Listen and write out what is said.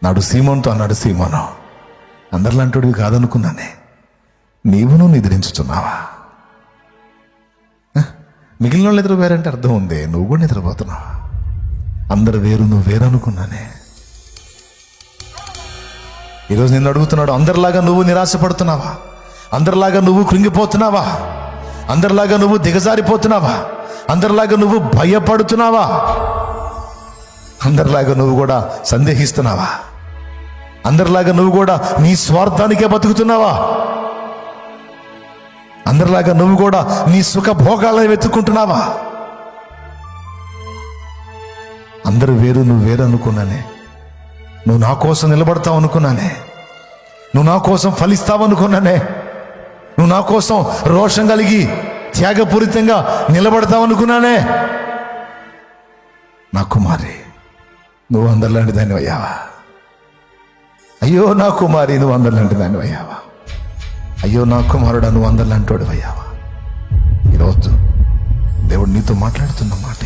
నాడు సీమోన్తో అన్నాడు, సీమోను అందరిలాంటివి కాదనుకున్నానే, నీవును నిద్రించుతున్నావా? మిగిలిన వాళ్ళు నిద్రపోయారంటే అర్థం ఉంది, నువ్వు కూడా నిద్రపోతున్నావా? అందరు వేరు, నువ్వు వేరు అనుకున్నానే. ఈరోజు నిన్ను అడుగుతున్నాడు, అందరిలాగా నువ్వు నిరాశపడుతున్నావా? అందరిలాగా నువ్వు కృంగిపోతున్నావా? అందరిలాగా నువ్వు దిగజారిపోతున్నావా? అందరిలాగా నువ్వు భయపడుతున్నావా? అందరిలాగా నువ్వు కూడా సందేహిస్తున్నావా? అందరిలాగా నువ్వు కూడా నీ స్వార్థానికే బతుకుతున్నావా? అందరిలాగా నువ్వు కూడా నీ సుఖ భోగాలను వెతుక్కుంటున్నావా? అందరూ వేరు, నువ్వు వేరు అనుకున్నానే. నువ్వు నా కోసం నిలబడతావు అనుకున్నానే. నువ్వు నా కోసం ఫలిస్తావు అనుకున్నానే. నువ్వు నా కోసం రోషం కలిగి త్యాగపూరితంగా నిలబడతావు అనుకున్నానే. నా కుమారి, నువ్వు అందరిలాంటి దాన్ని అయ్యావా? అయ్యో నా కుమారి, నువ్వు అందరిలాంటి దాన్ని అయ్యావా? అయ్యో నా కుమారుడా, నువ్వు అందరిలాంటి వాడు అయ్యావా? ఈరోజు దేవుడు నీతో మాట్లాడుతున్న మాట